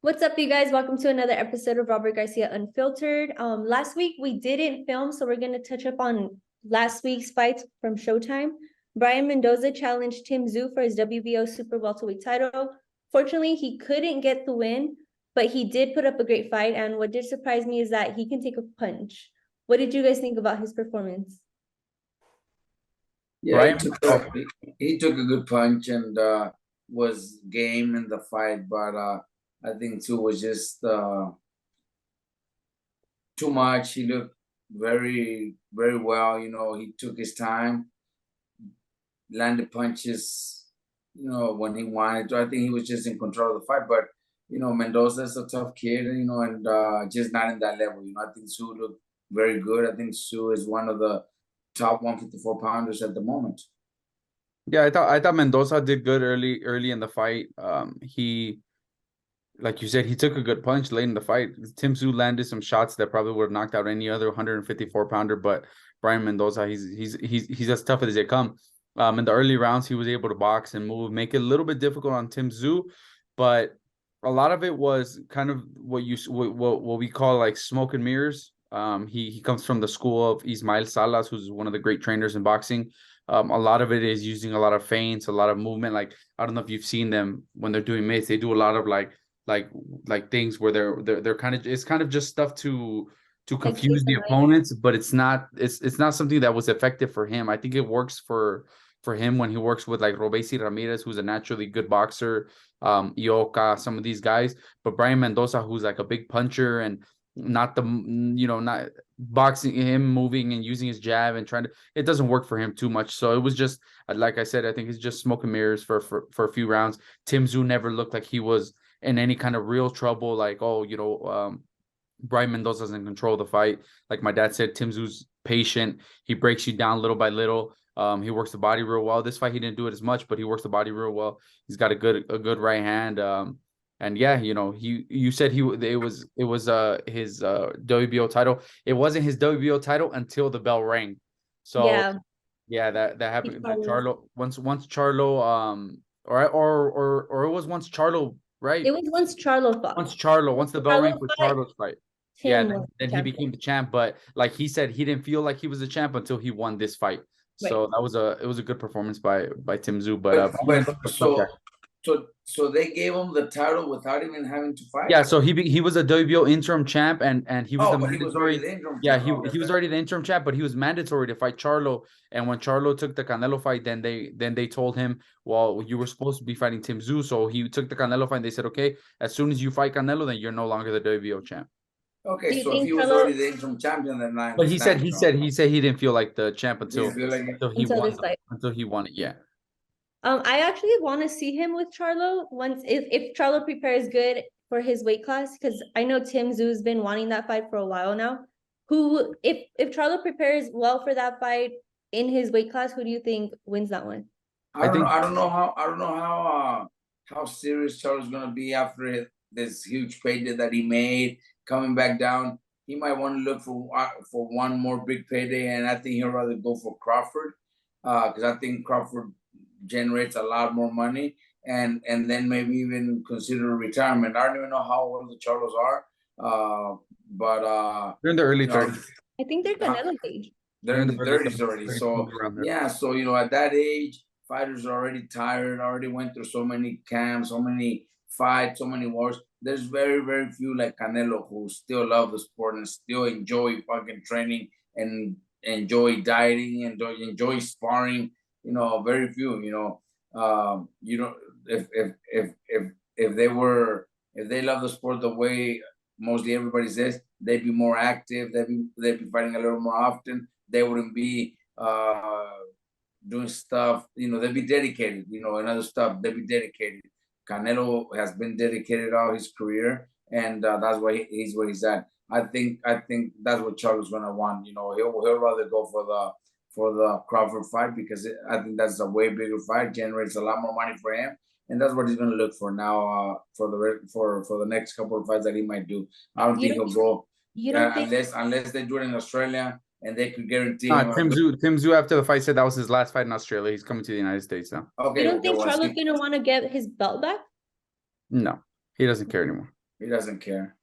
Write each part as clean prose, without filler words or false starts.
What's up, you guys? Welcome to another episode of Robert Garcia Unfiltered. Last week we didn't film, so we're gonna touch up on last week's fights from Showtime. Brian Mendoza challenged Tim Tszyu for his WBO super welterweight title. Fortunately, he couldn't get the win, but he did put up a great fight. And what did surprise me is that he can take a punch. What did you guys think about his performance? Yeah, Right? he took a good punch and was game in the fight, but I think too was just too much. He looked very, very well. He took his time, landed punches, when he wanted to. I think he was just in control of the fight, but Mendoza's a tough kid, and just not in that level. I think Tszyu looked very good. I think Tszyu is one of the top 154 pounders at the moment. Yeah, I thought Mendoza did good early in the fight. He, like you said, he took a good punch late in the fight. Tim Tszyu landed some shots that probably would have knocked out any other 154 pounder, but Brian Mendoza, he's as tough as they come. In the early rounds, he was able to box and move, make it a little bit difficult on Tim Tszyu, but a lot of it was kind of what we call like smoke and mirrors. He comes from the school of Ismael Salas, who's one of the great trainers in boxing. A lot of it is using a lot of feints, a lot of movement. Like, I don't know if you've seen them when they're doing mitts. They do a lot of like things where they're kind of, it's kind of just stuff to confuse the opponents, but it's not something that was effective for him. I think it works for him when he works with like Robeisy Ramirez, who's a naturally good boxer, Ioka, some of these guys. But Brian Mendoza, who's like a big puncher and not not boxing, him moving and using his jab and trying to, it doesn't work for him too much. So it was just, like I said, I think it's just smoke and mirrors for a few rounds. Tim Tszyu never looked like he was in any kind of real trouble. Like, Brian Mendoza's in control of the fight. Like my dad said, Tim Tszyu's patient. He breaks you down little by little. He works the body real well. This fight he didn't do it as much, but he works the body real well. He's got a good right hand. And yeah, you said it was his WBO title. It wasn't his WBO title until the bell rang. So yeah, that happened. Charlo once Charlo or it was once Charlo, right? It was once Charlo fought. Once the bell rang for Charlo's fight. Tim then he became the champ. But like he said, he didn't feel like he was a champ until he won this fight. Right. So it was a good performance by Tim Tszyu. So they gave him the title without even having to fight. Yeah, so he was a WBO interim champ, and he was he was already the interim champ. He was already the interim champ, but he was mandatory to fight Charlo. And when Charlo took the Canelo fight, then they told him, well, you were supposed to be fighting Tim Tszyu. So he took the Canelo fight, and they said, okay, as soon as you fight Canelo, then you're no longer the WBO champ. Okay, so if he was already the interim champion, then but he said he didn't feel like the champ until he won it. Yeah. I actually want to see him with Charlo once if Charlo prepares good for his weight class, because I know Tim Tszyu's been wanting that fight for a while now. Who, if Charlo prepares well for that fight in his weight class, who do you think wins that one? I don't know how serious Charlo's gonna be after this huge payday that he made coming back down. He might want to look for one more big payday, and I think he'll rather go for Crawford, because I think Crawford generates a lot more money, and then maybe even consider retirement. I don't even know how old the Charlos are, but they're in the early 30s. I think they're Canelo's age. They're in the 30s already. So yeah, so at that age, fighters are already tired, already went through so many camps, so many fights, so many wars. There's very, very few like Canelo who still love the sport and still enjoy fucking training and enjoy dieting and enjoy sparring. Very few. If they love the sport the way mostly everybody says, they'd be more active. They'd be fighting a little more often. They wouldn't be doing stuff. They'd be dedicated. And other stuff. They'd be dedicated. Canelo has been dedicated all his career, and that's why he's where he's at. I think that's what Charlo's gonna want. He'll rather go for the Crawford fight, because I think that's a way bigger fight, generates a lot more money for him, and that's what he's going to look for now for the next couple of fights that he might do. I don't think he'll go unless they do it in Australia and they could guarantee him. Tim Tszyu after the fight said that was his last fight in Australia. He's coming to the United States now. Okay, you don't think Charlo's going to want to get his belt back? No, he doesn't care anymore. He doesn't care.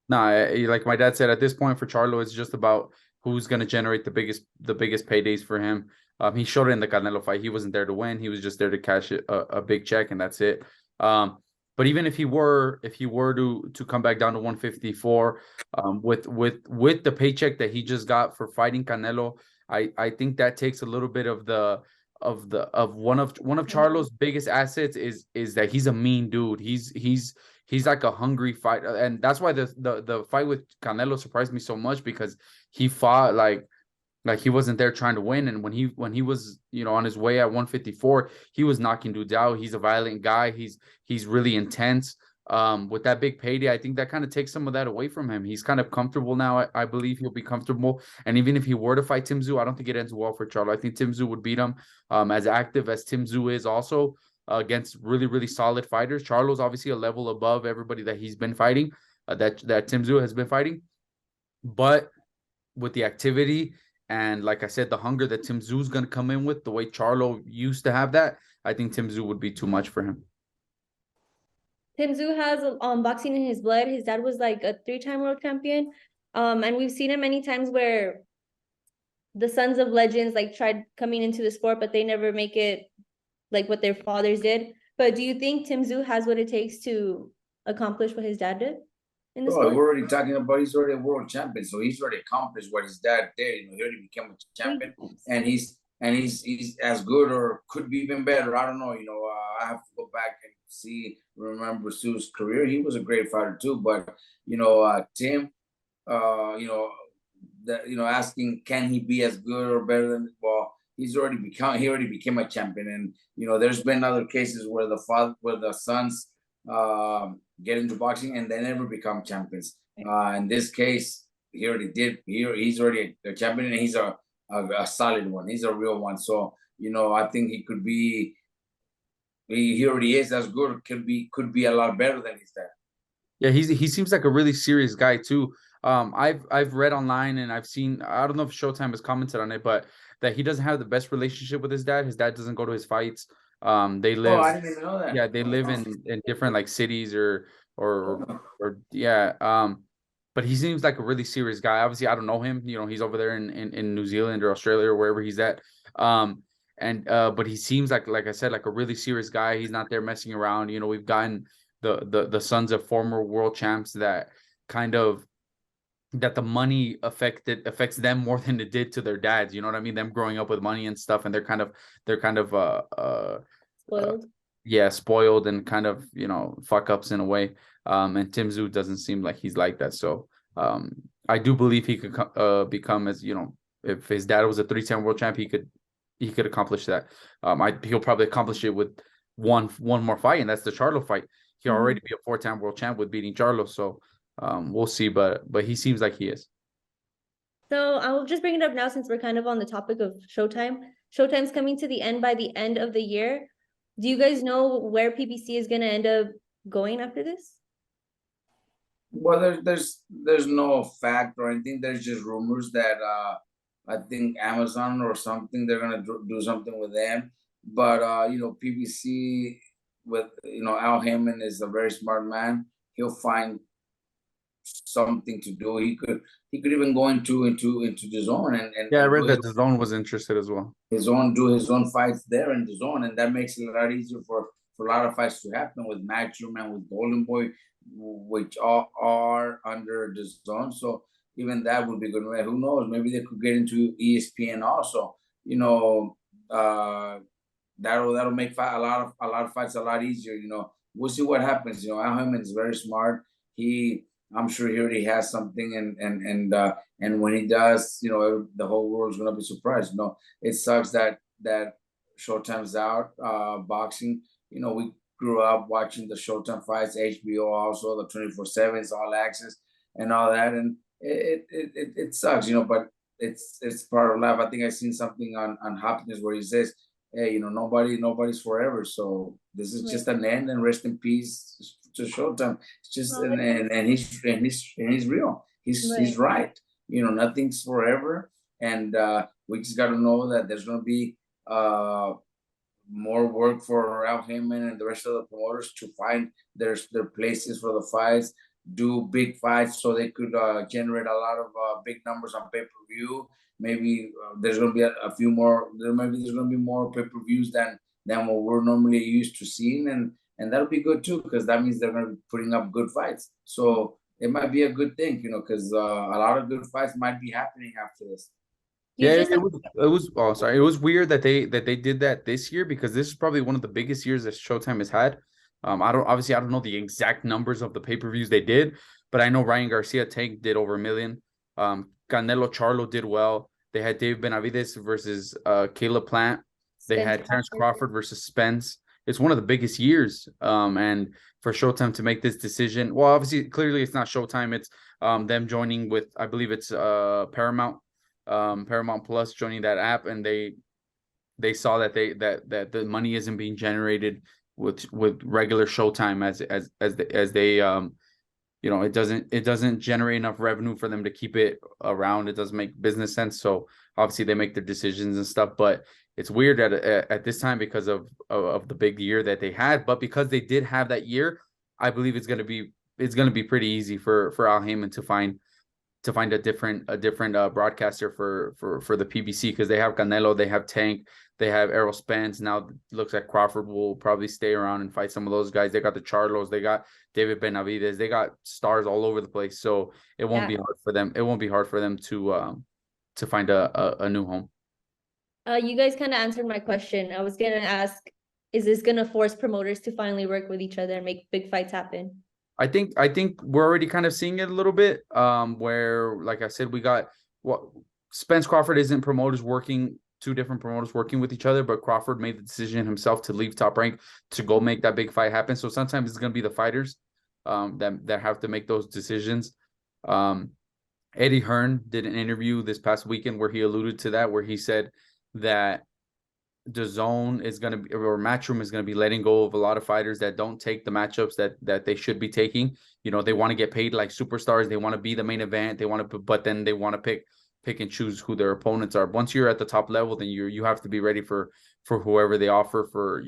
Nah, like my dad said, at this point for Charlo, it's just about who's gonna generate the biggest paydays for him. He showed it in the Canelo fight. He wasn't there to win. He was just there to cash a big check, and that's it. But even if he were to come back down to 154, with the paycheck that he just got for fighting Canelo, I think that takes a little bit of one of Charlo's biggest assets is that he's a mean dude. He's like a hungry fighter, and that's why the fight with Canelo surprised me so much, because he fought like he wasn't there trying to win, and when he was on his way at 154, he was knocking dudes out. He's a violent guy. He's really intense. With that big payday, I think that kind of takes some of that away from him. He's kind of comfortable now. I believe he'll be comfortable, and even if he were to fight Tim Tszyu, I don't think it ends well for Charlo. I think Tim Tszyu would beat him. As active as Tim Tszyu is, also against really, really solid fighters. Charlo's obviously a level above everybody that he's been fighting, that Tim Tszyu has been fighting. But with the activity and, like I said, the hunger that Tim Tszyu is going to come in with, the way Charlo used to have that, I think Tim Tszyu would be too much for him. Tim Tszyu has boxing in his blood. His dad was like a 3-time world champion. And we've seen it many times where the sons of legends like tried coming into the sport, but they never make it like what their fathers did. But do you think Tim Tszyu has what it takes to accomplish what his dad did in the Bro, sport? we're already talking about he's already a world champion, so he's already accomplished what his dad did. He already became a champion, and he's as good or could be even better. I don't know. I have to go back and remember Tszyu's career. He was a great fighter too, but Tim, asking can he be as good or better than, well, he already became a champion, and there's been other cases where the sons get into boxing and they never become champions. In this case, he already did. He's already a champion, and he's a solid one. He's a real one. So I think he could be. He already is as good. Could be a lot better than his dad. Yeah, he seems like a really serious guy too. I've read online and I've seen, I don't know if Showtime has commented on it, but that he doesn't have the best relationship with his dad. His dad doesn't go to his fights. They live. Oh, I didn't even know that. Yeah, they live in different like cities or yeah. But he seems like a really serious guy. Obviously, I don't know him. He's over there in New Zealand or Australia or wherever he's at. But he seems like I said, like a really serious guy. He's not there messing around. We've gotten the sons of former world champs that the money affects them more than it did to their dads. You know what I mean? Them growing up with money and stuff, and they're kind of Spoiled. yeah, spoiled and kind of fuck ups in a way. And Tim Tszyu doesn't seem like he's like that. So I do believe he could become, as if his dad was a 3-time world champ, he could accomplish that. He'll probably accomplish it with one more fight, and that's the Charlo fight. He'll already be a 4-time world champ with beating Charlo. So we'll see, but he seems like he is. So I'll just bring it up now since we're kind of on the topic of Showtime. Showtime's coming to the end by the end of the year. Do you guys know where PBC is going to end up going after this? Well, there's no fact or anything. There's just rumors that I think Amazon or something, they're gonna do something with them. But PBC with Al Heyman is a very smart man. He'll find something to do. He could even go into DAZN and yeah, I read that DAZN was interested as well. Do his own fights there in DAZN, and that makes it a lot easier for a lot of fights to happen with Matchroom and with Golden Boy, which all are under DAZN. So even that would be good. Who knows? Maybe they could get into ESPN also. That'll make a lot of fights a lot easier. We'll see what happens. Al Heyman is very smart. I'm sure he already has something, and when he does, the whole world's gonna be surprised. It sucks that Showtime's out. Boxing, we grew up watching the Showtime fights, HBO also, the 24/7s, All Access, and all that, and it sucks, but it's part of life. I think I seen something on Hopkins where he says, "Hey, nobody's forever, so this is just an end, and rest in peace to Showtime." It's just and he's real. He's right. Nothing's forever, and we just got to know that there's gonna be more work for Al Heyman and the rest of the promoters to find their places for the fights. do big fights so they could generate a lot of big numbers on pay-per-view. Maybe there's going to be a few more. Maybe there's going to be more pay-per-views than what we're normally used to seeing, and that'll be good too, because that means they're going to be putting up good fights. So it might be a good thing, because a lot of good fights might be happening after this. You Yeah, just it was. Oh, sorry. It was weird that they did that this year, because this is probably one of the biggest years that Showtime has had. I don't know the exact numbers of the pay-per-views they did, but I know Ryan Garcia Tank did over 1 million. Canelo Charlo did well. They had David Benavidez versus Caleb Plant. They Spence had Terrence Crawford. Crawford versus Spence. It's one of the biggest years. And for Showtime to make this decision, well, obviously, clearly it's not Showtime. It's them joining with, I believe it's Paramount Plus, joining that app, and they saw that that the money isn't being generated with regular Showtime as they it doesn't generate enough revenue for them to keep it around. It doesn't make business sense. So obviously they make their decisions and stuff, but it's weird at this time because of the big year that they had. But because they did have that year, I believe it's gonna be pretty easy for Al Heyman to find a different broadcaster for the PBC, because they have Canelo, they have Tank, they have Errol Spence. Now it looks like Crawford will probably stay around and fight some of those guys. They got the Charlos, they got David Benavidez, they got stars all over the place. So it won't be hard for them. It won't be hard for them to find a new home. You guys kind of answered my question. I was gonna ask, is this gonna force promoters to finally work with each other and make big fights happen? I think we're already kind of seeing it a little bit. Where, like I said, we got Spence Crawford isn't two different promoters working with each other, but Crawford made the decision himself to leave Top Rank to go make that big fight happen. So sometimes it's gonna be the fighters that have to make those decisions. Eddie Hearn did an interview this past weekend where he alluded to that, where he said that DAZN is going to be, or Matchroom is going to be letting go of a lot of fighters that don't take the matchups that they should be taking. They want to get paid like superstars. They want to be the main event. But then they want to pick and choose who their opponents are. Once you're at the top level, then you have to be ready for whoever they offer for,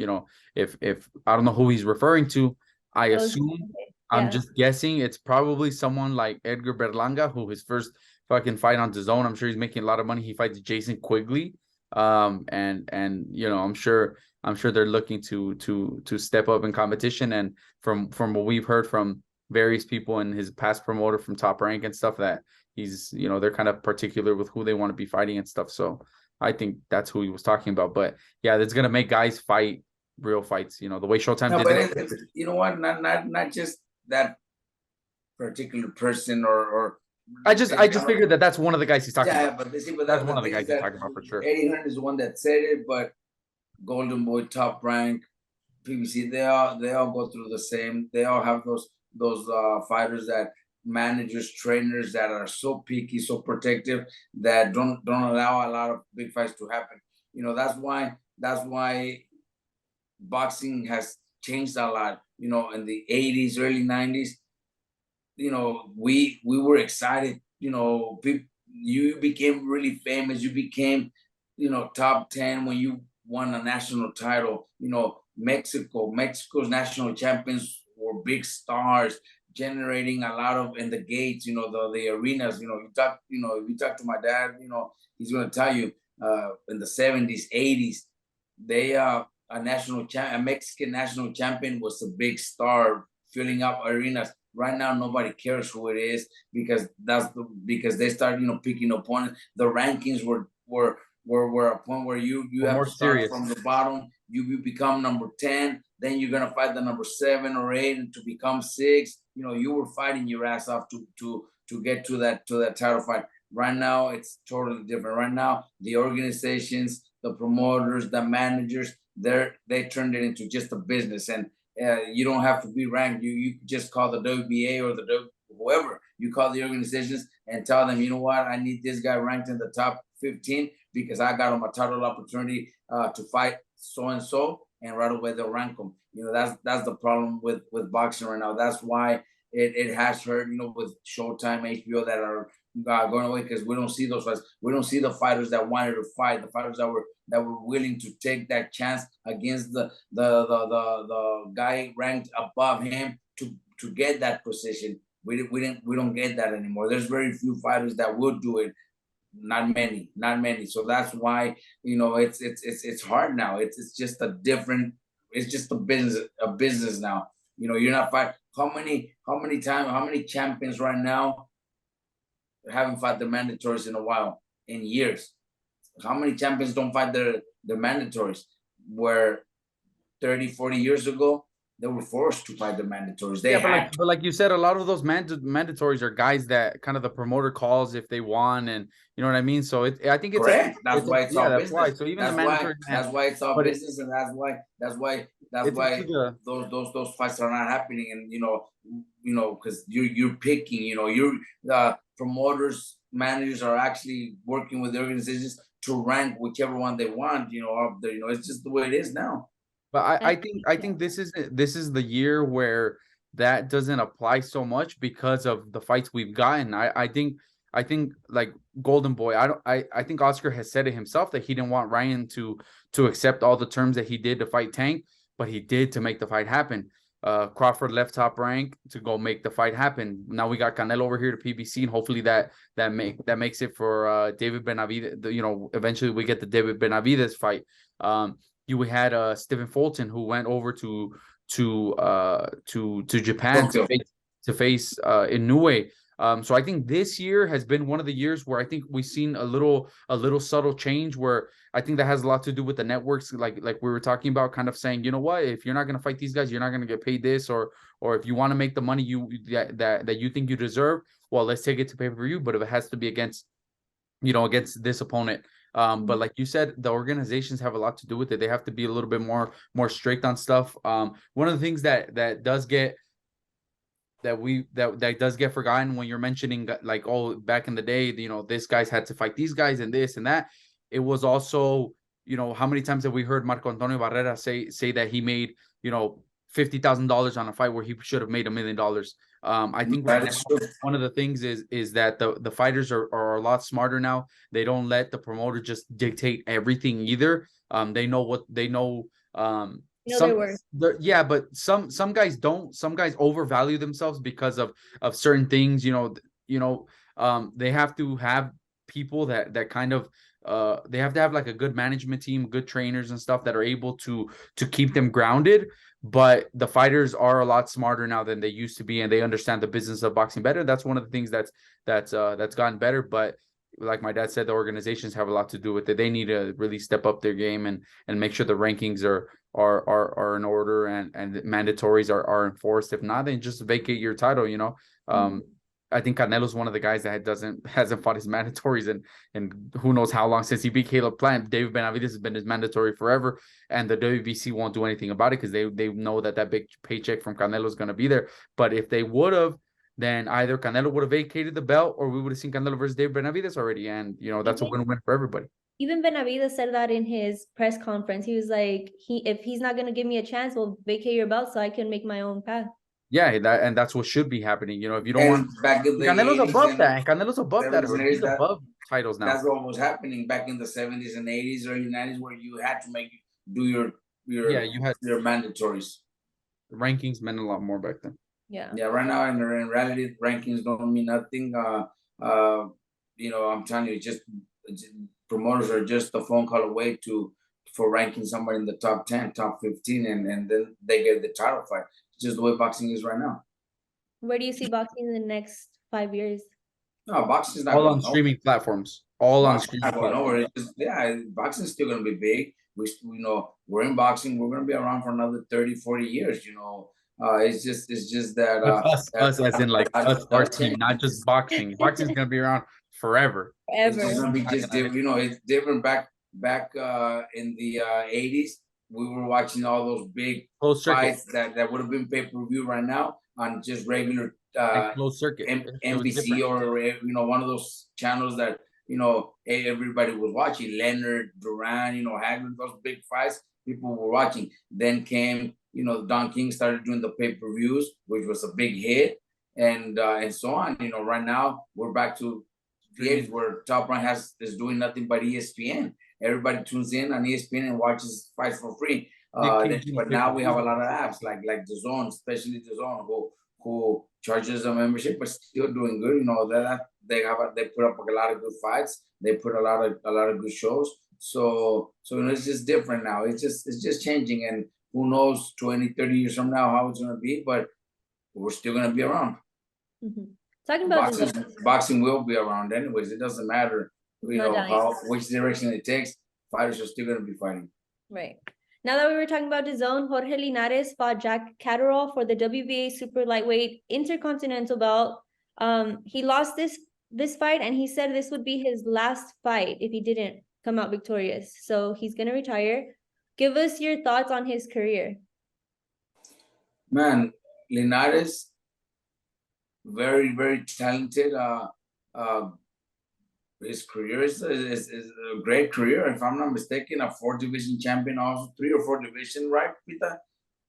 if I don't know who he's referring to. I assume, I'm just guessing, it's probably someone like Edgar Berlanga, who his first fucking fight on DAZN, I'm sure he's making a lot of money. He fights Jason Quigley. And I'm sure they're looking to step up in competition. And from what we've heard from various people in his past promoter from Top Rank and stuff, that he's, they're kind of particular with who they want to be fighting and stuff. So I think that's who he was talking about. But yeah, that's gonna make guys fight real fights, the way Showtime did it. You know what? Not just that particular person or I just figured that's one of the guys he's talking about. But that's one of the guys he's talking about for sure. Eddie Hearn is the one that said it, but Golden Boy, Top Rank, PBC, they all go through the same. They all have those fighters, that managers, trainers that are so picky, so protective, that don't allow a lot of big fights to happen. That's why boxing has changed a lot. In the 80s, early 90s. We were excited. You became really famous. You became, top 10 when you won a national title. Mexico's national champions were big stars, generating a lot of in the gates. The arenas. If you talk to my dad, he's gonna tell you, in the 70s, 80s, they a Mexican national champion was a big star, filling up arenas. Right now, nobody cares who it is, because they start picking opponents. The rankings were a point where you have to start from the bottom. You become number 10, then you're gonna fight the number 7 or 8, and to become 6. You were fighting your ass off to get to that title fight. Right now, it's totally different. Right now, the organizations, the promoters, the managers, they turned it into just a business. And you don't have to be ranked. You just call the WBA or whoever. You call the organizations and tell them, you know what, I need this guy ranked in the top 15 because I got him a title opportunity to fight so and so, and right away they'll rank him. That's the problem with boxing right now. That's why it has hurt. With Showtime, HBO that are going away, because we don't see those fights. We don't see the fighters that wanted to fight, the fighters that were willing to take that chance against the guy ranked above him to get that position. We don't get that anymore. There's very few fighters that would do it. Not many. So that's why, it's hard now. It's just a different. It's just a business now. You're not fight. How many champions right now haven't fought the mandatories in a while, in years? How many champions don't fight their mandatories? Where 30, 40 years ago, they were forced to fight the mandatories. They had but like you said, a lot of those mandatories are guys that kind of the promoter calls if they won, and you know what I mean. So I think it's correct. That's why it's all business. Why. So even the mandatory, that's why it's all business, and that's why those fights are not happening. And because you're picking, you're promoters, managers are actually working with the organizations to rank whichever one they want, up there. It's just the way it is now. But I think this is the year where that doesn't apply so much because of the fights we've gotten. I think like Golden Boy, I think Oscar has said it himself that he didn't want Ryan to accept all the terms that he did to fight Tank, but he did to make the fight happen. Crawford left Top Rank to go make the fight happen. Now we got Canelo over here to PBC, and hopefully that makes it for David Benavidez. Eventually we get the David Benavidez fight. You had Stephen Fulton, who went over to Japan to face Inoue. So I think this year has been one of the years where I think we've seen a little subtle change, where I think that has a lot to do with the networks, like we were talking about, kind of saying, you know what, if you're not going to fight these guys, you're not going to get paid this, or if you want to make the money that you think you deserve, well, let's take it to pay-per-view. But if it has to be against this opponent. But like you said, the organizations have a lot to do with it. They have to be a little bit more strict on stuff. One of the things that does get forgotten when you're mentioning, like, oh, back in the day, this guys had to fight these guys and this and that. It was also, how many times have we heard Marco Antonio Barrera say that he made, $50,000 on a fight where he should have made $1 million. I think right now, one of the things is that the fighters are a lot smarter now. They don't let the promoter just dictate everything either. They know what they know. But some guys don't. Some guys overvalue themselves because of certain things. They have to have people that kind of they have to have like a good management team, good trainers and stuff that are able to keep them grounded. But the fighters are a lot smarter now than they used to be, and they understand the business of boxing better. That's one of the things that's gotten better. But like my dad said, the organizations have a lot to do with it. They need to really step up their game and make sure the rankings are in order and the mandatories are enforced. If not, then just vacate your title. I think Canelo's one of the guys that hasn't fought his mandatories and who knows how long since he beat Caleb Plant. David Benavidez has been his mandatory forever, and the WBC won't do anything about it because they know that big paycheck from Canelo is going to be there. But if they would have, then either Canelo would have vacated the belt, or we would have seen Canelo versus David Benavidez already, and that's a win-win for everybody. Even Benavidez said that in his press conference. He was like, if he's not going to give me a chance, well, vacate your belt so I can make my own path. Yeah, that's what should be happening. If you don't want Canelo's above that. Canelo's above that. He's above titles now. That's what was happening back in the 70s and 80s, early 90s, where you had to do your mandatories. The rankings meant a lot more back then. Yeah. Yeah. Right now, in reality, rankings don't mean nothing. I'm telling you, just promoters are just a phone call away for ranking somebody in the top 10, top 15, and then they get the title fight. Just the way boxing is right now. Where do you see boxing in the next 5 years? No, boxing is not all on streaming platforms. All on streaming platforms. Boxing is still going to be big. We're in boxing. We're going to be around for another 30, 40 years. It's just that us as in like us, our team, not just boxing. Boxing is going to be around forever. Forever. It's going to be just different. It's different back in the 80s. We were watching all those big fights that would have been pay-per-view right now on just regular closed circuit NBC or one of those channels that everybody was watching. Leonard, Duran, Hagler, those big fights people were watching. Then came Don King started doing the pay-per-views, which was a big hit, and so on. Right now we're back to the age where Top Rank is doing nothing but ESPN. Everybody tunes in on ESPN and watches fights for free. But now we have a lot of apps like DAZN, especially DAZN, who charges a membership but still doing good. You know that they put up a lot of good fights. They put a lot of good shows. So it's just different now. It's just changing, and who knows 20, 30 years from now how it's gonna be, but we're still gonna be around. Mhm. Talking about Boxing will be around anyways. It doesn't matter, you Not know, dying. which direction it takes. Fighters are still gonna be fighting. Right. Now that we were talking about DAZN, Jorge Linares fought Jack Catterall for the WBA super lightweight intercontinental belt. He lost this fight, and he said this would be his last fight if he didn't come out victorious. So he's gonna retire. Give us your thoughts on his career. Man, Linares, very, very talented. His career is a great career. If I'm not mistaken, a 4 division champion, also 3 or 4 division, right, Pita?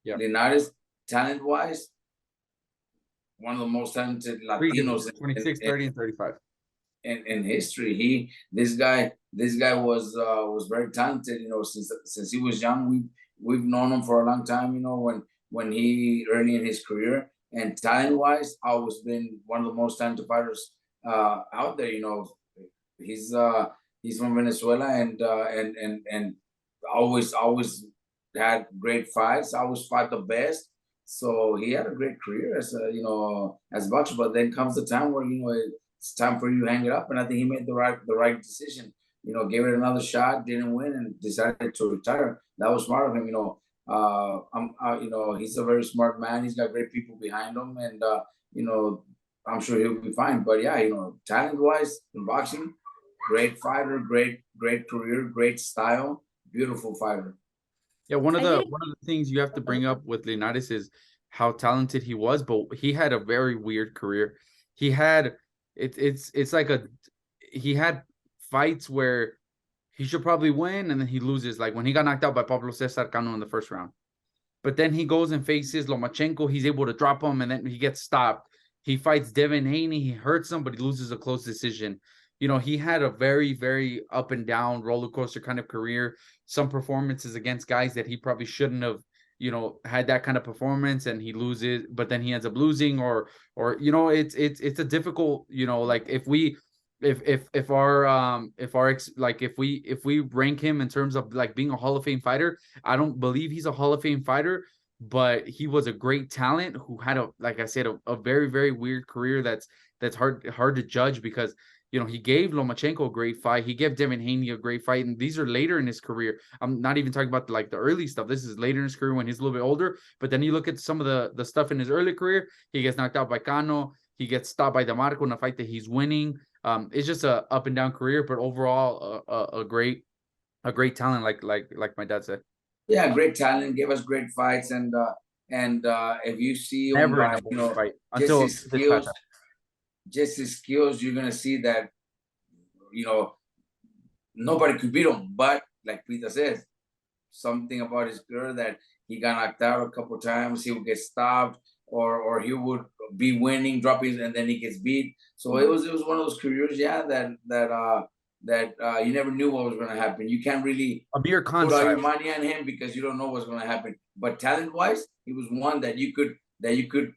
Yeah. Linares, talent-wise, one of the most talented Latinos 26, 30, and 35. In history. This guy was very talented. You know, since he was young, we've known him for a long time. You know, when he early in his career, and talent-wise, always been one of the most talented fighters out there. You know, he's from Venezuela, and always had great fights. Always fought the best. So he had a great career as a boxer. But then comes the time where it's time for you to hang it up, and I think he made the right decision. You know, gave it another shot, didn't win, and decided to retire. That was smart of him. He's a very smart man. He's got great people behind him, and I'm sure he'll be fine. But yeah, talent-wise in boxing, great fighter, great career, great style, beautiful fighter. Yeah, one of the things you have to bring up with Linares is how talented he was, but he had a very weird career. He had he had fights where he should probably win, and then he loses. Like when he got knocked out by Pablo Cesar Cano in the first round. But then he goes and faces Lomachenko. He's able to drop him, and then he gets stopped. He fights Devin Haney. He hurts him, but he loses a close decision. He had a very, very up and down roller coaster kind of career. Some performances against guys that he probably shouldn't have, had that kind of performance, and he loses, but then he ends up losing, or it's a difficult, like if we rank him in terms of like being a Hall of Fame fighter, I don't believe he's a Hall of Fame fighter, but he was a great talent who had like I said, a very, very weird career that's hard to judge, because he gave Lomachenko a great fight. He gave Devin Haney a great fight. And these are later in his career. I'm not even talking about the early stuff. This is later in his career when he's a little bit older. But then you look at some of the stuff in his early career. He gets knocked out by Cano. He gets stopped by DeMarco in a fight that he's winning. It's just a up and down career, but overall a great talent, like my dad said. Yeah, great talent. Gave us great fights, and if you see never him, fight until just his skills, you're gonna see that nobody could beat him. But like Pita says, something about his career that he got knocked out a couple times. He would get stopped, or he would be winning, dropping, and then he gets beat. So it was one of those careers, yeah, that you never knew what was going to happen. You can't really Amir Khan put all your money on him because you don't know what's going to happen. But talent-wise, he was one that you could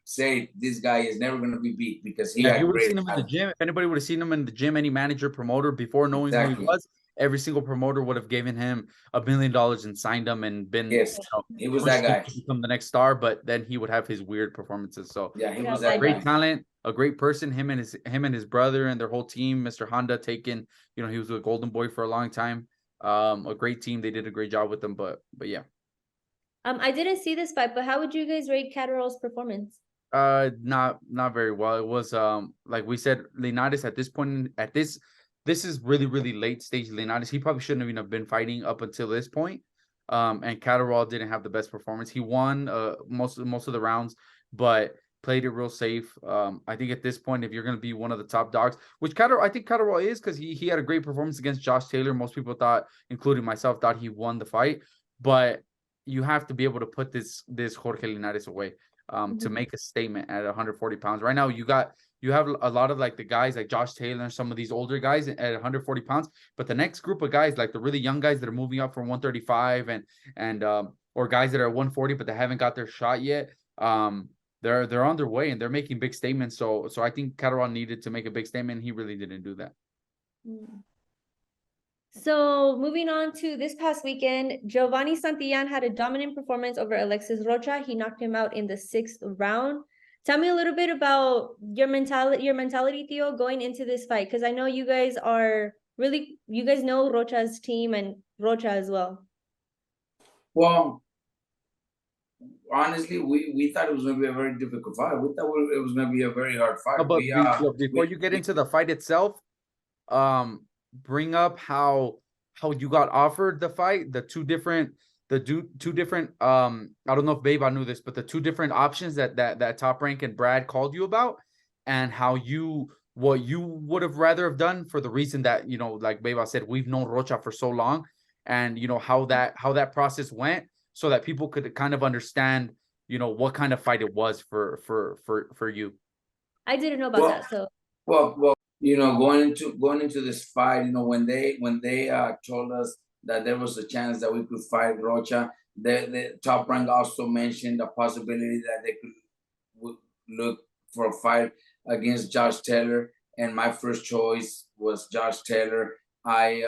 say this guy is never going to be beat, because he had you would have great seen him talent. in the gym. If anybody would have seen him in the gym, any manager, promoter, before knowing who he was, every single promoter would have given him $1 million and signed him and been he was that guy to become the next star. But then he would have his weird performances. So yeah, he was that great guy. talent, a great person. Him and his brother and their whole team, Mr. Honda, taken. He was with Golden Boy for a long time. A great team. They did a great job with them. But yeah. I didn't see this fight, but how would you guys rate Catterall's performance? Not very well. It was like we said, Linares at this point, this is really, really late stage Linares. He probably shouldn't even have been fighting up until this point. And Catterall didn't have the best performance. He won most of the rounds, but played it real safe. I think at this point, if you're going to be one of the top dogs, which I think Catterall is, because he had a great performance against Josh Taylor. Most people thought, including myself, thought he won the fight. But you have to be able to put this Jorge Linares away to make a statement at 140 pounds. Right now, you have a lot of like the guys like Josh Taylor and some of these older guys at 140 pounds. But the next group of guys, like the really young guys that are moving up from 135 and or guys that are 140 but they haven't got their shot yet. they're on their way and they're making big statements. So I think Catterall needed to make a big statement. He really didn't do that. So moving on to this past weekend, Giovanni Santillán had a dominant performance over Alexis Rocha. He knocked him out in the 6th round. Tell me a little bit about your mentality, Theo, going into this fight, because I know you guys know Rocha's team and Rocha as well. Well, honestly, we thought it was going to be a very difficult fight. We thought it was going to be a very hard fight. But before you get into the fight itself, bring up how you got offered the fight, the two different I don't know if Beba knew this, but the two different options that Top Rank and Brad called you about, and what you would have rather have done, for the reason that, you know, like Beba said, we've known Rocha for so long, and you know how that process went, so that people could kind of understand, you know, what kind of fight it was for you. I didn't know about that, so well, you know, going into this fight, you know, when they told us that there was a chance that we could fight Rocha, the Top Rank also mentioned the possibility that they could look for a fight against Josh Taylor, and my first choice was Josh Taylor. I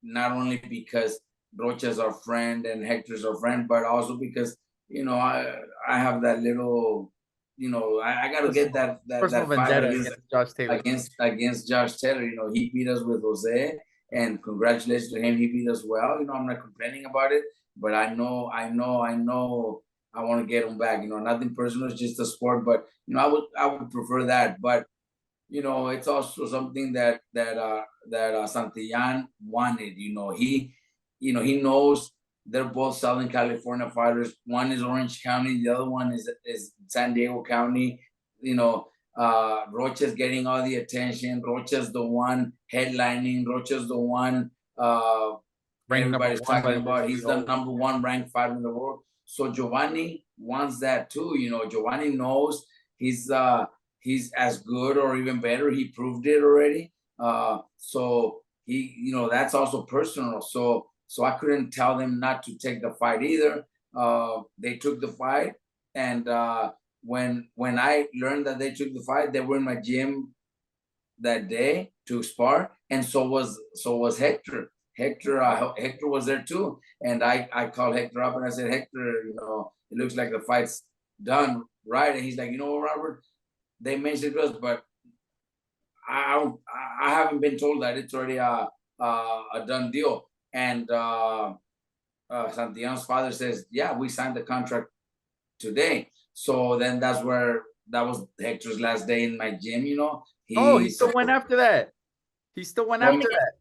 not only because Rocha's our friend and Hector's our friend, but also because, you know, I have that little, you know, I got to get that fight against Josh Taylor. You know, he beat us with Jose, and congratulations to him. He beat us well. You know, I'm not complaining about it, but I know I want to get him back. You know, nothing personal, it's just a sport. But you know, I would prefer that. But you know, it's also something that Santillán wanted. You know, he knows they're both Southern California fighters. One is Orange County, the other one is San Diego County. You know, Rocha's getting all the attention. Rocha's the one headlining. Rocha's the one everybody's talking about. He's the #1 ranked fighter in the world. So Giovanni wants that too. You know, Giovanni knows he's as good or even better. He proved it already. So he, you know, that's also personal. So I couldn't tell them not to take the fight either. They took the fight, and when I learned that they took the fight, they were in my gym that day to spar, and so was Hector. Hector was there too, and I called Hector up and I said, Hector, you know, it looks like the fight's done, right? And he's like, you know what, Robert, they mentioned it, but I haven't been told that it's already a done deal. And Santillán's father says, yeah, we signed the contract today. So then that was Hector's last day in my gym, you know. He still went after that. He still went after that.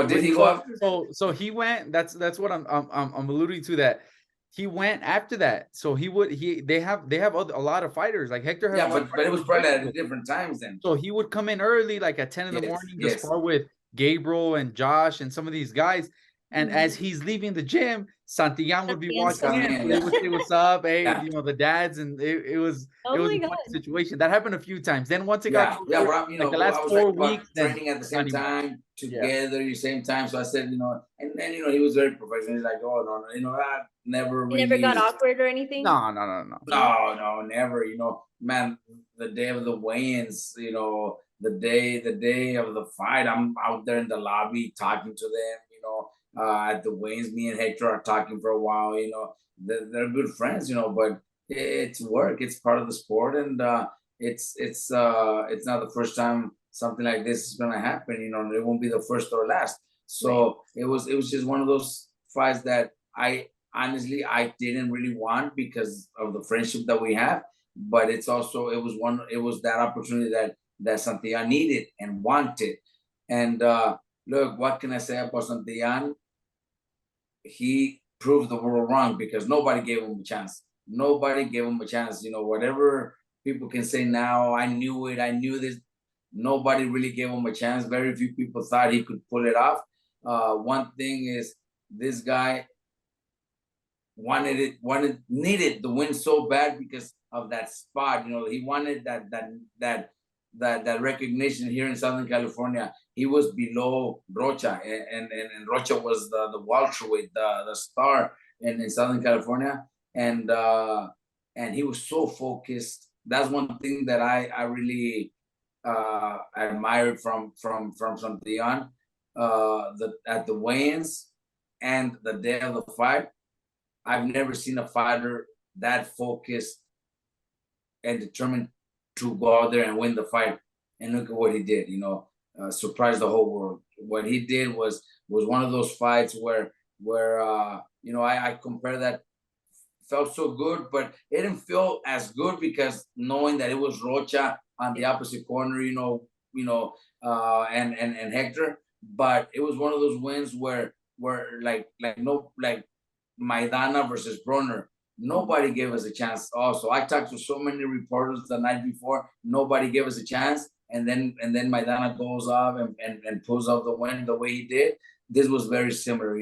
Did he go after? So he went. That's what I'm alluding to, that he went after that. So they have a lot of fighters, like Hector has. Yeah, but it was probably at different times then. So he would come in early, like at 10 in the morning, to spar with Gabriel and Josh and some of these guys. And as he's leaving the gym, Santillán would be watching him. They would say, "What's up?" Hey, you know, the dads, and it was a funny situation. That happened a few times. Then once it got you know, the last 4 weeks, training at the same time, together, the same time. So I said, you know, and then, you know, he was very professional. He's like, oh no, you know, I never got awkward or anything. No, never. You know, man, the day of the weigh-ins, you know, the day of the fight, I'm out there in the lobby talking to them, you know. At the weigh-ins, me and Hector are talking for a while, you know. They're good friends, you know, but it's work. It's part of the sport, and it's not the first time something like this is gonna happen. You know, it won't be the first or last. So it was just one of those fights that I honestly didn't really want because of the friendship that we have. But it was that opportunity that Santillán needed and wanted. And look, what can I say about Santillán? He proved the world wrong because nobody gave him a chance. Nobody gave him a chance. You know, whatever people can say now, I knew this. Nobody really gave him a chance. Very few people thought he could pull it off. One thing is, this guy needed the win so bad because of that spot. You know, he wanted that recognition here in Southern California. He was below Rocha, and Rocha was the welterweight, the star in Southern California, and and he was so focused. That's one thing that I really admired from Santillan. At the weigh-ins and the day of the fight, I've never seen a fighter that focused and determined to go out there and win the fight. And look at what he did. Surprised the whole world. What he did was one of those fights where I compare that. Felt so good, but it didn't feel as good because knowing that it was Rocha on the opposite corner, and Hector. But it was one of those wins where like Maidana versus Broner. Nobody gave us a chance. Also, I talked to so many reporters the night before. Nobody gave us a chance, and then Maidana goes off and pulls off the win the way he did. This was very similar,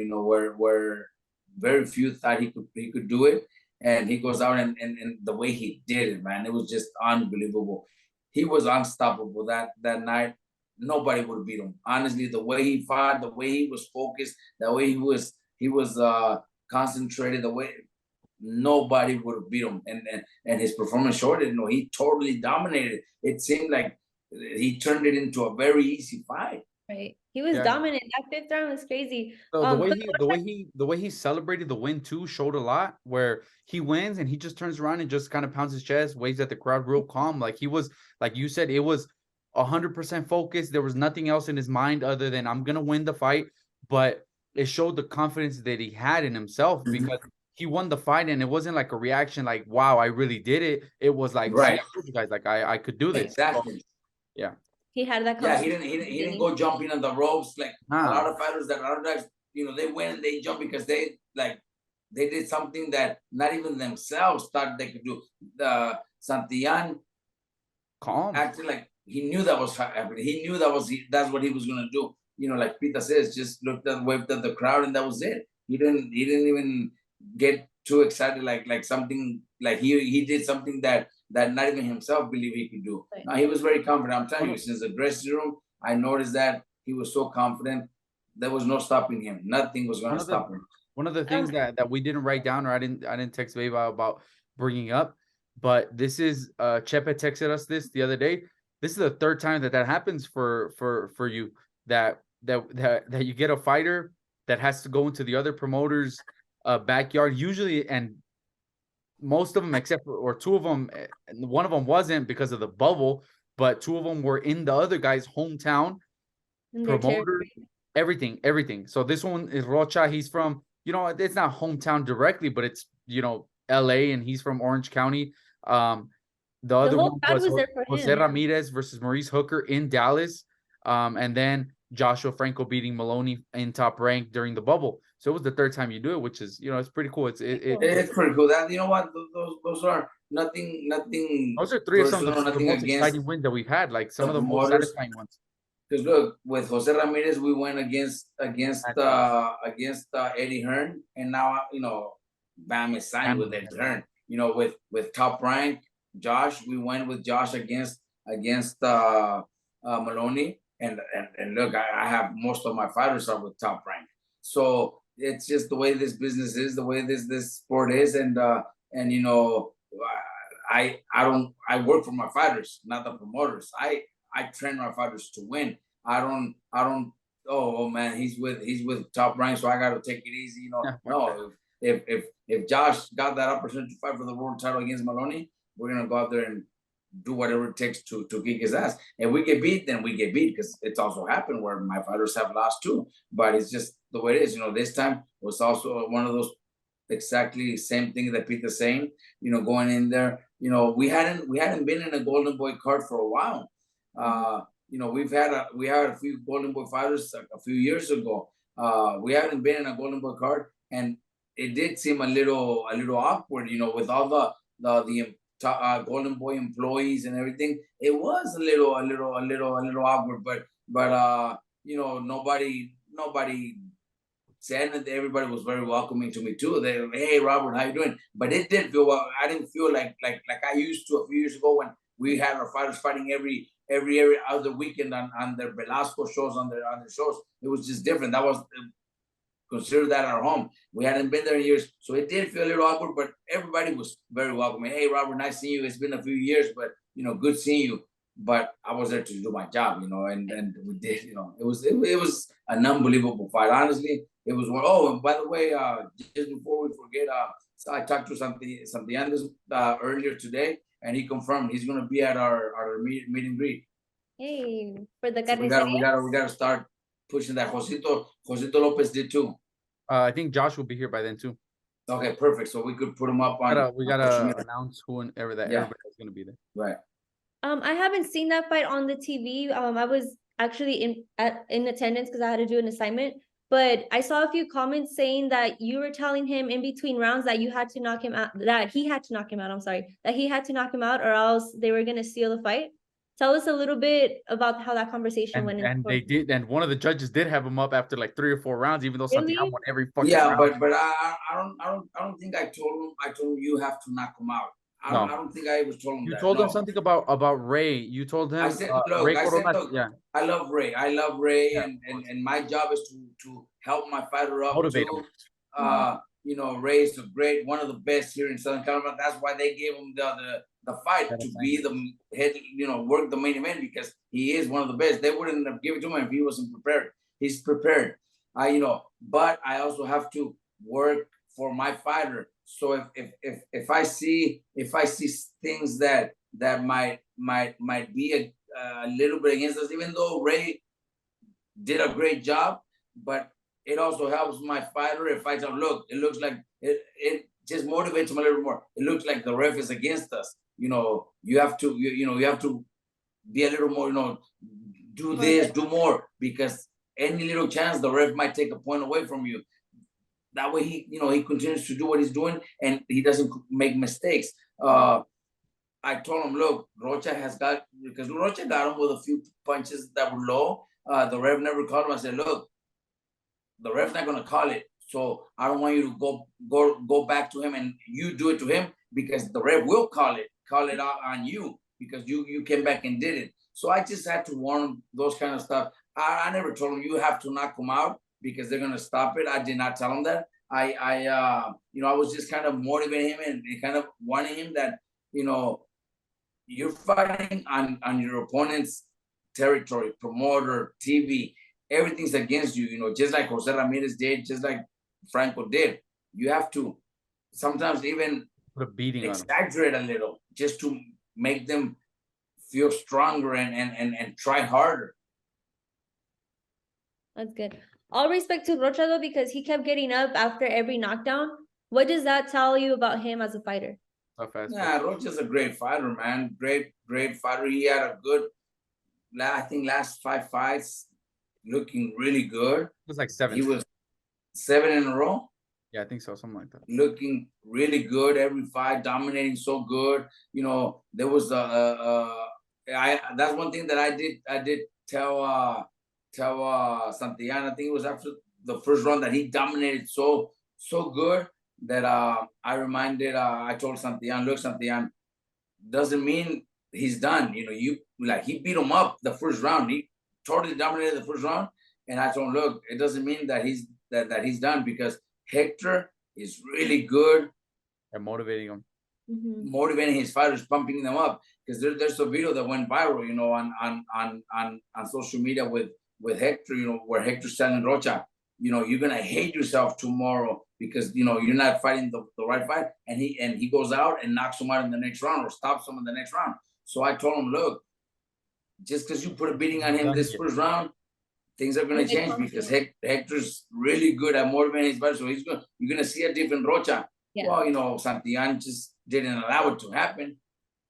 where very few thought he could do it, and he goes out and the way he did it, man, it was just unbelievable. He was unstoppable that night. Nobody would beat him. Honestly, the way he fought, the way he was focused, the way he was concentrated, the way nobody would have beat him, and his performance showed it. He totally dominated. It seemed like he turned it into a very easy fight. Right. He was dominant. That fifth round was crazy. So the way he celebrated the win too showed a lot, where he wins and he just turns around and just kind of pounds his chest, waves at the crowd real calm. Like he was, like you said, it was 100% focused. There was nothing else in his mind other than I'm gonna win the fight. But it showed the confidence that he had in himself because he won the fight, and it wasn't like a reaction like, wow, I really did it. It was like, right, you guys, like I could do this. Exactly. So, yeah. He had that. Yeah, he didn't go jumping on the ropes like a lot of fighters. That a lot of guys, they went and they jump because they did something that not even themselves thought they could do. The Santillan calm, acted like he knew that was happening. He knew that's what he was gonna do. Like Peter says, just looked at, waved at the crowd, and that was it. He didn't even get too excited like something like he did something that not even himself believed he could do. Right. No, he was very confident. I'm telling you, since the dressing room, I noticed that he was so confident. There was no stopping him. Nothing was going to stop him. One of the things that we didn't write down, or I didn't text Beba about bringing up, but this is Chepe texted us this the other day. This is the third time that happens for you, that you get a fighter that has to go into the other promoter's backyard usually, and most of them, except for, or two of them, one of them wasn't because of the bubble, but two of them were in the other guy's hometown, promoter, everything. So this one is Rocha. He's from, it's not hometown directly, but it's, LA, and he's from Orange County. The other one was Jose Ramirez versus Maurice Hooker in Dallas. And then Joshua Franco beating Maloney in Top Rank during the bubble. So it was the third time you do it, which is, it's pretty cool. It's pretty cool. That, what, those are nothing. Those are three of some of the most exciting wins that we've had, like some of the most satisfying ones. Because look, with Jose Ramirez, we went against Eddie Hearn, and now Bam is signed with Eddie Hearn. With Top Rank, Josh, we went with Josh against Maloney, and look, I have most of my fighters are with Top Rank, so it's just the way this business is, the way this sport is, and I work for my fighters, not the promoters. I train my fighters to win. I don't. Oh man, he's with Top Rank, so I got to take it easy. No. If Josh got that opportunity to fight for the world title against Maloney, we're gonna go out there and do whatever it takes to kick his ass. And we get beat, then we get beat, because it's also happened where my fighters have lost too. But it's just the way it is. This time was also one of those exactly same thing that Peter's saying. Going in there, we hadn't been in a Golden Boy card for a while. We had a few Golden Boy fighters a few years ago. We haven't been in a Golden Boy card, and it did seem a little awkward, with all the Golden Boy employees and everything. It was a little awkward, but nobody said that. Everybody was very welcoming to me too. They, hey Robert, how you doing? But it did feel, I didn't feel like I used to a few years ago when we had our fighters fighting every other weekend on their Velasco shows, on their shows. It was just different. That was consider that our home. We hadn't been there in years, so it did feel a little awkward, but everybody was very welcoming. Hey, Robert, nice seeing you. It's been a few years, but good seeing you. But I was there to do my job, and we did, it was an unbelievable fight. Honestly, it was one. Oh, and by the way, just before we forget, so I talked to Santiago earlier today, and he confirmed he's going to be at our meet and greet. Hey, for the So we gotta start pushing that. Josito Lopez did too. I think Josh will be here by then too. Okay, perfect. So we could put him up on. We gotta announce whoever Yeah. everybody's gonna be there. Right. I haven't seen that fight on the TV. I was actually in attendance because I had to do an assignment. But I saw a few comments saying that you were telling him in between rounds that you had to knock him out, that he had to knock him out. I'm sorry, that he had to knock him out, or else they were gonna seal the fight. Tell us a little bit about how that conversation went. And they did, and one of the judges did have him up after like 3 or 4 rounds, even though Really? Santiago won every fucking Yeah, round. but I don't think I told him you have to knock him out. I don't think I was told him You that. told no. him something about Ray. You told him I said, Ray I said, Corona, look, yeah, I love Ray. I love Ray, Yeah, and my job is to help my fighter up motivate too. him. Ray is one of the best here in Southern California. That's why they gave him the fight to be the head, work the main event, because he is one of the best. They wouldn't have given it to him if he wasn't prepared. He's prepared. But I also have to work for my fighter. So if I see things that might be a little bit against us, even though Ray did a great job, but it also helps my fighter if I tell, look, it looks like it just motivates him a little more. It looks like the ref is against us. You have to you have to be a little more, do this, do more, because any little chance the ref might take a point away from you. That way he continues to do what he's doing and he doesn't make mistakes. I told him, look, Rocha got him with a few punches that were low. The ref never called him. I said, look, the ref's not gonna call it. So I don't want you to go back to him and you do it to him, because the ref will call it out on you because you came back and did it. So I just had to warn him those kind of stuff. I never told him you have to knock him out because they're gonna stop it. I did not tell him that. I was just kind of motivating him and kind of warning him that you're fighting on your opponent's territory, promoter, TV, everything's against you. Just like Jose Ramirez did, just like Franco did. You have to sometimes even put a beating exaggerate a little just to make them feel stronger and try harder. That's good. All respect to Rocha though, because he kept getting up after every knockdown. What does that tell you about him as a fighter? Yeah, Rocha's a great fighter, man. Great fighter. He had a good, I think, last 5 fights looking really good. It was like 7. He was 7 in a row. Yeah, I think so, something like that. Looking really good every fight, dominating so good. There was that's one thing that I did tell Santiago. I think it was after the first round that he dominated so good that I told Santiago, look, Santiago, doesn't mean he's done. He beat him up the first round. He totally dominated the first round. And I told him, look, it doesn't mean that he's done, because Hector is really good at motivating him. Motivating his fighters, pumping them up. Because there's a video that went viral, on social media with Hector, where Hector's telling Rocha, you're gonna hate yourself tomorrow because you're not fighting the right fight, and he goes out and knocks him out in the next round or stops him in the next round. So I told him, look, just because you put a beating on him this first round, things are gonna change, because Hector's really good at motivating his fighters. So you're gonna see a different Rocha. Yeah. Well, Santiago just didn't allow it to happen.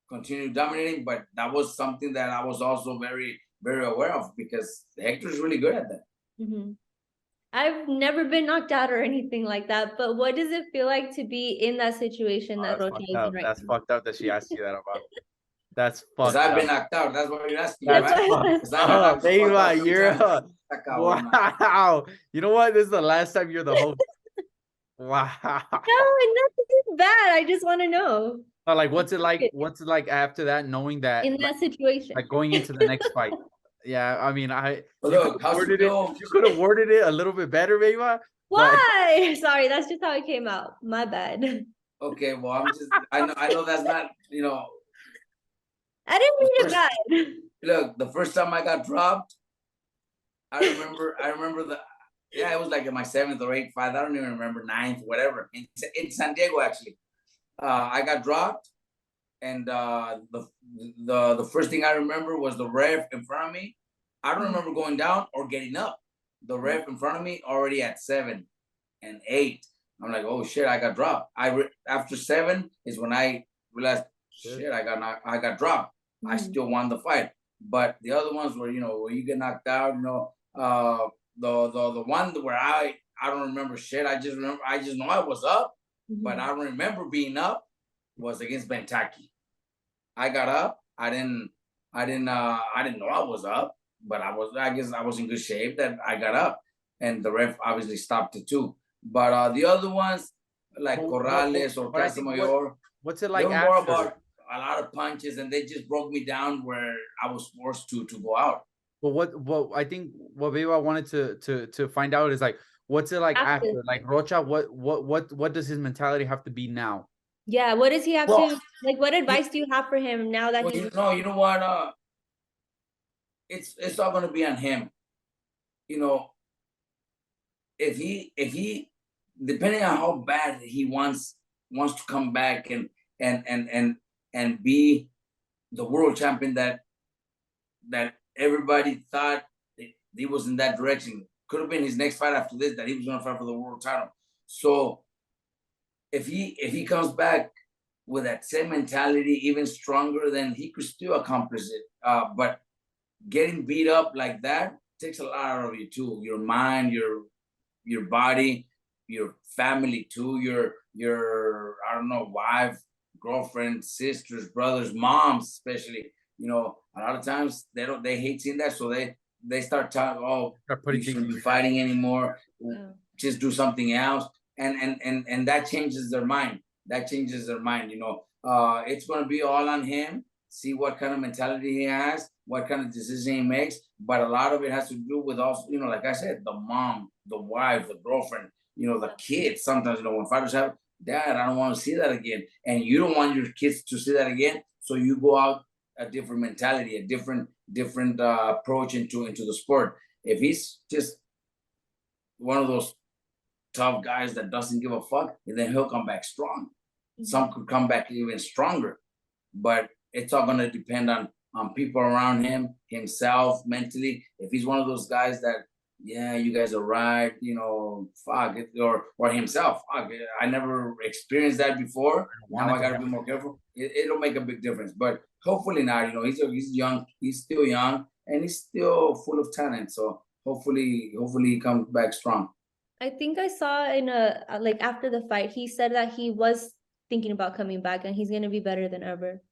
Continue dominating, but that was something that I was also very, very aware of, because Hector's really good at that. I've never been knocked out or anything like that, but what does it feel like to be in that situation that Rocha is in right now? That's fucked up that she asked you that about. That's fucked up. Because I've been knocked out. That's what you're asking, right? Maybe you're wow. You know what? This is the last time you're the host. Wow. No, nothing bad. I just want to know. Like, what's it like? What's it like after that, knowing that in that situation, like going into the next fight? Yeah, I mean, look, you could have worded it a little bit better, maybe. Well, Why? Sorry, that's just how it came out. My bad. Okay, well, I know that's not, you know, I didn't the mean it first, bad. look, the first time I got dropped, I remember yeah, it was like in my 7th or 8th fight. I don't even remember 9th, whatever. In San Diego, actually. I got dropped, and the first thing I remember was the ref in front of me. I don't remember going down or getting up. The ref in front of me already at 7 and 8. I'm like, oh shit, I got dropped. After 7 is when I realized, shit, I got dropped. I still won the fight, but the other ones were, you know, where you get knocked out, you know, the one where I don't remember shit. I just know I was up, but I don't remember being up. Was against Bentaki. I got up. I didn't know I was up, but I guess I was in good shape that I got up, and the ref obviously stopped it too. But the other ones like Corrales or Casamayor, What's it they like were more after? about a lot of punches, and they just broke me down where I was forced to go out. Well, what I think what Beba wanted to find out is like, what's it like After. after? Like Rocha, what does his mentality have to be now? Yeah, what does he have Well, to like? What advice do you have for him now that Well, he's you know what? It's all gonna be on him. You know, if he depending on how bad he wants to come back and be the world champion that everybody thought he was in that direction. Could have been his next fight after this that he was gonna fight for the world title. So if he comes back with that same mentality, even stronger, then he could still accomplish it. But getting beat up like that takes a lot out of you too. Your mind, your body, your family too. Your I don't know, wife, girlfriend, sisters, brothers, moms, especially. You know, a lot of times they hate seeing that, so they start talking. Oh, you shouldn't be fighting anymore. Just do something else, and that changes their mind. That changes their mind. You know, it's gonna be all on him. See what kind of mentality he has, what kind of decision he makes. But a lot of it has to do with also, you know, like I said, the mom, the wife, the girlfriend, you know, the kids. Sometimes, you know, when fathers have, Dad, I don't want to see that again. And you don't want your kids to see that again. So you go out a different mentality, a different approach into the sport. If he's just one of those tough guys that doesn't give a fuck, then he'll come back strong. Some could come back even stronger. But it's all gonna depend on people around him, himself, mentally. If he's one of those guys that, yeah, you guys are right, you know, fuck it, or himself, fuck it, I never experienced that before. Now I gotta be more careful. It'll make a big difference, but hopefully not. You know, he's young, he's still young, and he's still full of talent. So hopefully he comes back strong. I think I saw in like after the fight, he said that he was thinking about coming back and he's gonna be better than ever.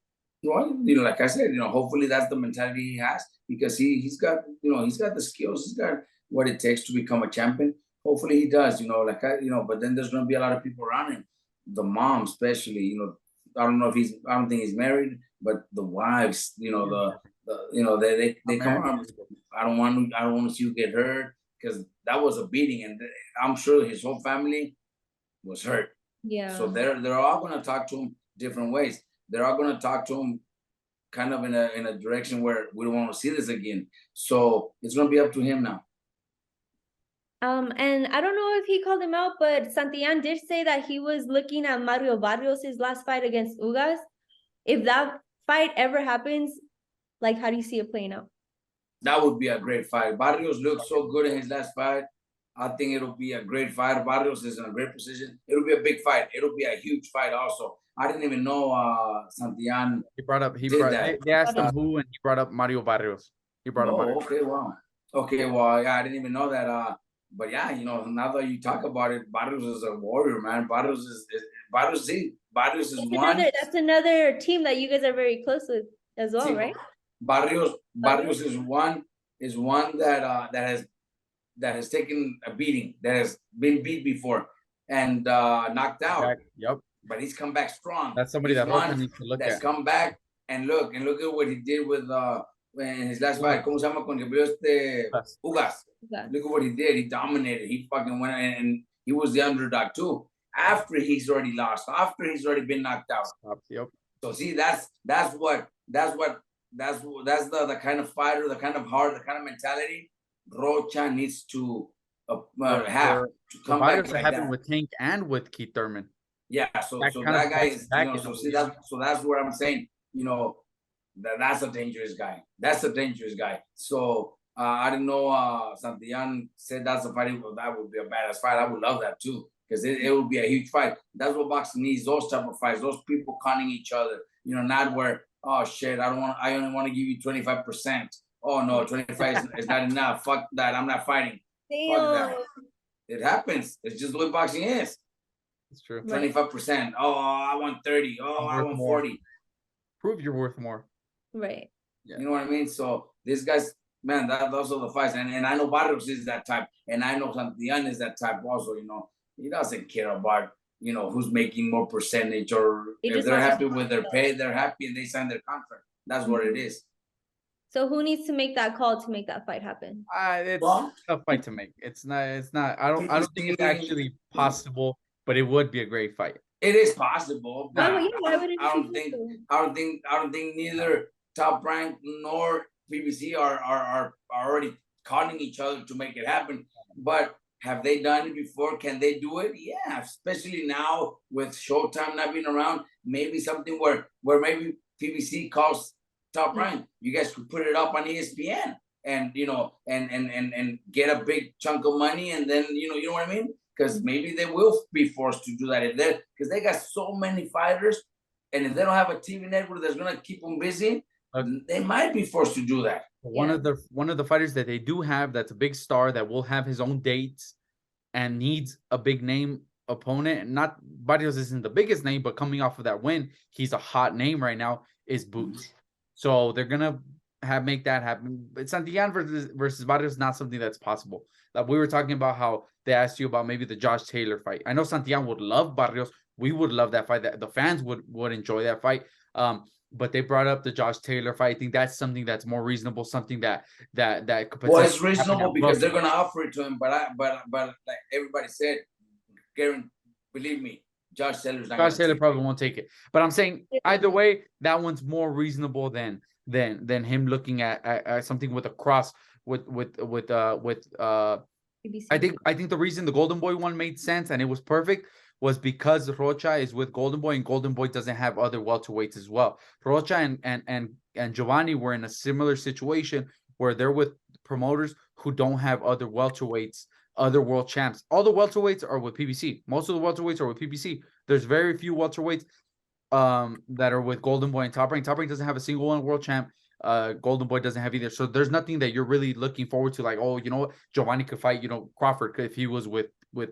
Well, you know, like I said, you know, hopefully that's the mentality he has, because he's got, you know, he's got the skills, he's got what it takes to become a champion. Hopefully he does, you know, you know, but then there's gonna be a lot of people around him, the mom especially, you know. I don't think he's married, but the wives, you know, the you know, they come around. I don't want to see you get hurt, because that was a beating, and I'm sure his whole family was hurt. Yeah. So they're all gonna talk to him different ways. They're all going to talk to him kind of in a direction where we don't want to see this again. So it's going to be up to him now. And I don't know if he called him out, but Santillan did say that he was looking at Mario Barrios' last fight against Ugas. If that fight ever happens, like, how do you see it playing out? That would be a great fight. Barrios looked so good in his last fight. I think it'll be a great fight. Barrios is in a great position. It'll be a big fight. It'll be a huge fight also. I didn't even know Santillan. They asked him who, and he brought up Mario Barrios. He brought up Mario. Okay, wow. Okay, well, yeah, I didn't even know that. But yeah, you know, now that you talk about it, Barrios is a warrior, man. Barrios is one. That's another team that you guys are very close with as well, right? Barrios is one that has taken a beating, that has been beat before and knocked out. Yep. But he's come back strong. That's somebody that Rocha needs to look at. That's come back and look at what he did with in his last fight. ¿Cómo se llama? Con Ugas. Look at what he did. He dominated. He fucking went and he was the underdog too. After he's already lost, after he's already been knocked out. Yep. So see, that's the kind of fighter, the kind of heart, the kind of mentality Rocha needs to have to come back Barrios like happened that. with Tank and with Keith Thurman. Yeah, so That kind that of guy back is, to you back know, in a so that's what I'm saying. You know, that's a dangerous guy. That's a dangerous guy. So I didn't know Santillan said that's a fighting. Well, that would be a badass fight. I would love that too, because it would be a huge fight. That's what boxing needs. Those type of fights. Those people conning each other. You know, not where, oh shit, I only want to give you 25%. Oh no, 25 is not enough. Fuck that. I'm not fighting. Fuck that. It happens. It's just the way boxing is. It's true. 25%. Oh, I want 30. Oh, I want 40. Prove you're worth more. Right. Yeah. You know what I mean? So these guys, man, those are the fights. And I know Barrios is that type. And I know Santillan is that type also, you know. He doesn't care about, you know, who's making more percentage, or if they're happy with their pay, they're happy and they sign their contract. That's what it is. So who needs to make that call to make that fight happen? It's a tough fight to make. It's not. I don't think it's actually possible, but it would be a great fight. It is possible, but why would it I don't think neither Top Rank nor PBC are already calling each other to make it happen. But have they done it before? Can they do it? Yeah, especially now with Showtime not being around. Maybe something where maybe PBC calls Top Rank. You guys could put it up on ESPN and, you know, and get a big chunk of money, and then, you know what I mean? Because maybe they will be forced to do that if they're, because they got so many fighters, and if they don't have a TV network that's gonna keep them busy, they might be forced to do that. One of the fighters that they do have that's a big star that will have his own dates and needs a big name opponent. And not Barrios isn't the biggest name, but coming off of that win, he's a hot name right now, is Boots. So they're gonna make that happen. But Santillan versus Barrios is not something that's possible. Like we were talking about how they asked you about maybe the Josh Taylor fight. I know Santillan would love Barrios. We would love that fight. That the fans would enjoy that fight. But they brought up the Josh Taylor fight. I think that's something that's more reasonable. Something that could potentially. Well, it's reasonable because they're gonna offer it to him. But like everybody said, Karen, believe me, Josh Taylor's not. Josh Taylor probably won't take it. But I'm saying either way, that one's more reasonable than him looking at something with a cross with PBC. I think the reason the Golden Boy one made sense and it was perfect was because Rocha is with Golden Boy, and Golden Boy doesn't have other welterweights as well. Rocha and Giovanni were in a similar situation where they're with promoters who don't have other welterweights, other world champs. All the welterweights are with PBC. Most of the welterweights are with PBC. There's very few welterweights that are with Golden Boy and Top Rank. Top Rank doesn't have a single one world champ. Golden Boy doesn't have either. So there's nothing that you're really looking forward to, like, oh, you know what, Giovanni could fight, you know, Crawford if he was with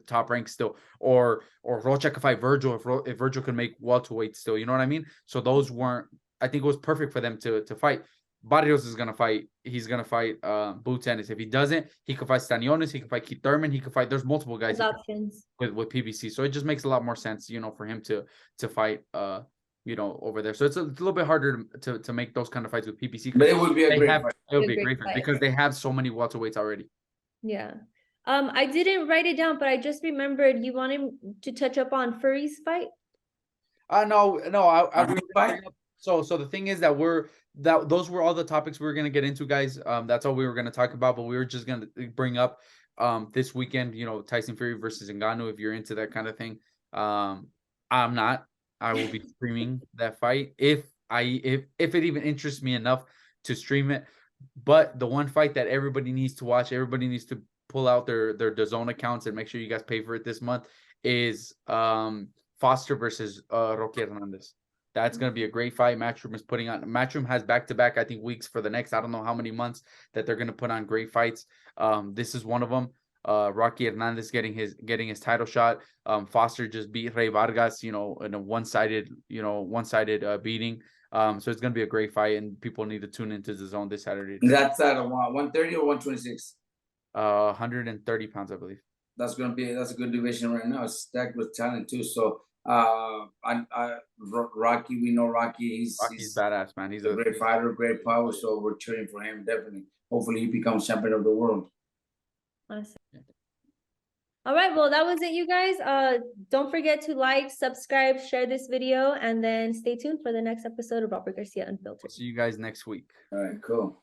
Top Rank still, or Rocha could fight Virgil if Virgil could make welterweight still, you know what I mean? So those weren't, I think it was perfect for them to fight. Barrios is gonna fight. He's gonna fight Boots Ennis. If he doesn't, he could fight Stanionis. He could fight Keith Thurman. He could fight. There's multiple guys options with PBC. So it just makes a lot more sense, you know, for him to fight you know, over there. So it's a little bit harder to make those kind of fights with PBC. But it would be a great fight. It would be a great fight because they have so many welterweights already. Yeah. I didn't write it down, but I just remembered you wanted to touch up on Fury's fight. No, so the thing is that those were all the topics we were gonna get into, guys. That's all we were gonna talk about, but we were just gonna bring up this weekend, you know, Tyson Fury versus Ngannou, if you're into that kind of thing. I'm not. I will be streaming that fight if it even interests me enough to stream it. But the one fight that everybody needs to watch, everybody needs to pull out their DAZN accounts and make sure you guys pay for it this month, is Foster versus Roque Hernandez. That's going to be a great fight. Matchroom has back-to-back, I think, weeks for the next, I don't know how many months that they're going to put on great fights. This is one of them. Roque Hernandez getting his title shot. Foster just beat Rey Vargas, you know, in a one-sided beating. So it's going to be a great fight, and people need to tune into DAZN this Saturday. That's at 130 or 126? 130 pounds, I believe. That's a good division right now. It's stacked with talent too. So Rocky, we know Rocky. He's badass, man. He's a great fighter, great power. So we're cheering for him, definitely. Hopefully he becomes champion of the world. Honestly. All right, well, that was it, you guys. Don't forget to like, subscribe, share this video, and then stay tuned for the next episode of Robert Garcia Unfiltered. See you guys next week. All right, cool.